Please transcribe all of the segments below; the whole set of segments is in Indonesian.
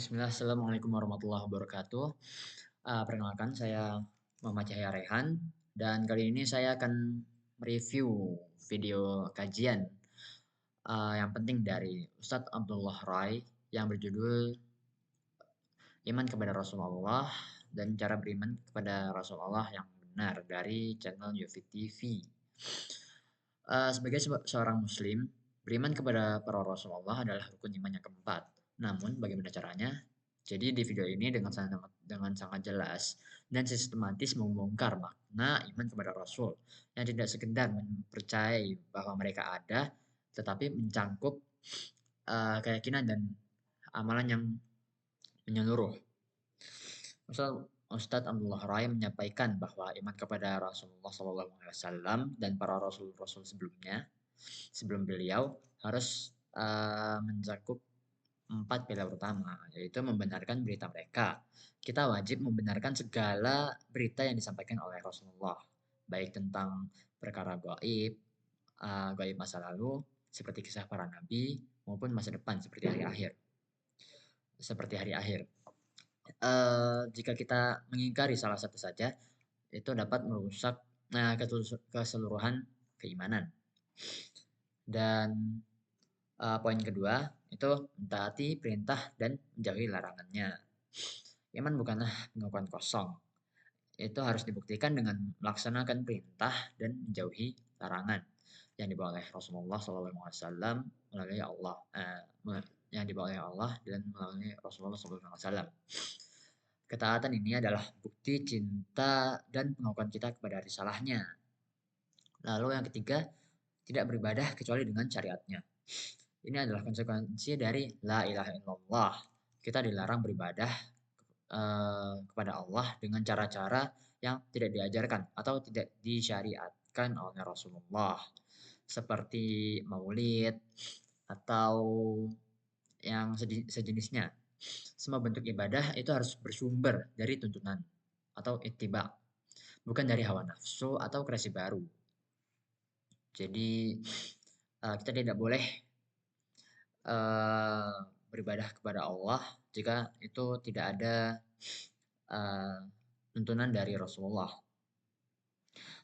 Bismillah, Assalamualaikum warahmatullahi wabarakatuh. Perkenalkan, saya Muhammad Cahya Rehan, dan kali ini saya akan mereview video kajian yang penting dari Ustadz Abdullah Rai yang berjudul Iman kepada Rasulullah dan Cara Beriman kepada Rasulullah yang Benar dari channel Yufit TV. Sebagai seorang muslim, beriman kepada para Rasulullah adalah rukun iman yang keempat. Namun, bagaimana caranya? Jadi di video ini dengan sangat jelas dan sistematis membongkar makna iman kepada Rasul yang tidak sekedar mempercayai bahwa mereka ada, tetapi mencangkup keyakinan dan amalan yang menyeluruh. Ustadz Abdullah Rai menyampaikan bahwa iman kepada Rasulullah SAW dan para rasul-rasul sebelum beliau harus mencakup 4 pilar utama, yaitu membenarkan berita mereka. Kita wajib membenarkan segala berita yang disampaikan oleh Rasulullah, baik tentang perkara gaib, gaib masa lalu, seperti kisah para nabi, maupun masa depan seperti hari akhir. Jika kita mengingkari salah satu saja, itu dapat merusak keseluruhan keimanan. Dan poin kedua itu mentaati perintah dan menjauhi larangannya. Iman bukanlah pengakuan kosong. Itu harus dibuktikan dengan melaksanakan perintah dan menjauhi larangan yang dibawa oleh Rasulullah SAW melalui Allah, yang dibawa oleh Allah dan melalui Rasulullah SAW. Ketaatan ini adalah bukti cinta dan pengakuan kita kepada risalahnya. Lalu yang ketiga, tidak beribadah kecuali dengan syariatnya. Ini adalah konsekuensi dari la ilaha illallah. Kita dilarang beribadah kepada Allah dengan cara-cara yang tidak diajarkan atau tidak disyariatkan oleh Rasulullah. Seperti maulid atau yang sejenisnya. Semua bentuk ibadah itu harus bersumber dari tuntunan atau ittiba, bukan dari hawa nafsu atau kreasi baru. Jadi kita tidak boleh beribadah kepada Allah jika itu tidak ada tuntunan dari Rasulullah.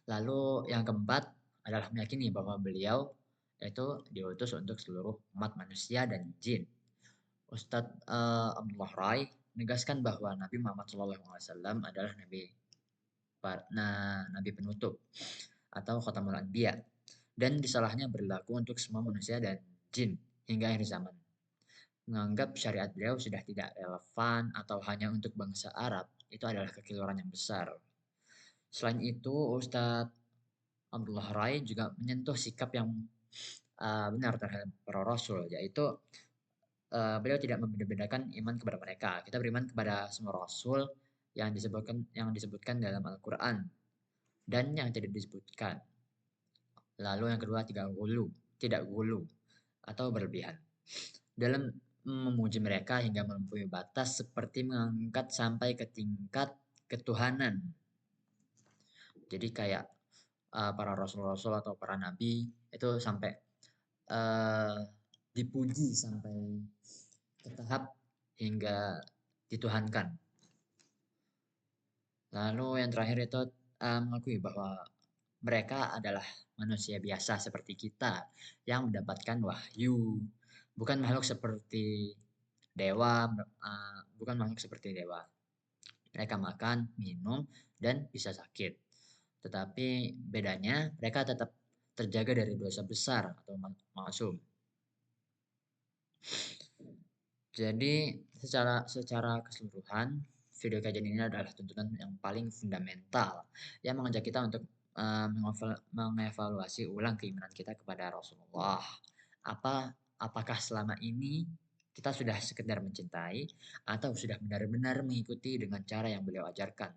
Lalu yang keempat adalah meyakini bahwa beliau itu diutus untuk seluruh umat manusia dan jin. Ustadz Abdullah Rai menegaskan bahwa Nabi Muhammad SAW adalah nabi penutup atau khatamul anbiya, dan risalahnya berlaku untuk semua manusia dan jin hingga akhir zaman. Menganggap syariat beliau sudah tidak relevan atau hanya untuk bangsa Arab, itu adalah kekeliruan yang besar. Selain itu, Ustadz Abdullah Rai juga menyentuh sikap yang benar terhadap para rasul, yaitu beliau tidak membeda-bedakan iman kepada mereka. Kita beriman kepada semua rasul yang disebutkan dalam Al-Quran dan yang tidak disebutkan. Lalu yang kedua, tidak gulu atau berlebihan dalam memuji mereka hingga melampaui batas, seperti mengangkat sampai ke tingkat ketuhanan. Jadi kayak para rasul-rasul atau para nabi itu sampai dipuji sampai ke tahap hingga dituhankan. Lalu yang terakhir itu mengakui bahwa mereka adalah manusia biasa seperti kita yang mendapatkan wahyu, bukan makhluk seperti dewa, bukan makhluk seperti dewa. Mereka makan, minum, dan bisa sakit. Tetapi bedanya mereka tetap terjaga dari dosa besar atau maksum. Jadi secara keseluruhan, video kajian ini adalah tuntunan yang paling fundamental yang mengajak kita untuk mengevaluasi ulang keimanan kita kepada Rasulullah. Apakah selama ini kita sudah sekedar mencintai atau sudah benar-benar mengikuti dengan cara yang beliau ajarkan?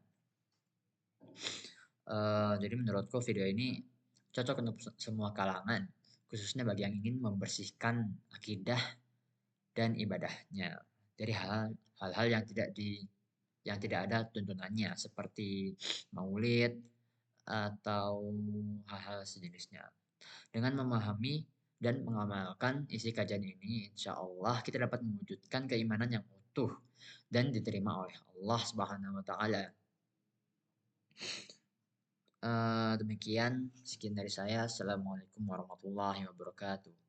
Jadi menurutku video ini cocok untuk semua kalangan, khususnya bagi yang ingin membersihkan akidah dan ibadahnya dari hal-hal yang tidak ada tuntunannya, seperti maulid atau hal-hal sejenisnya. Dengan memahami dan mengamalkan isi kajian ini, insya Allah kita dapat mewujudkan keimanan yang utuh dan diterima oleh Allah Subhanahu wa taala. Demikian sekian dari saya. Assalamualaikum warahmatullahi wabarakatuh.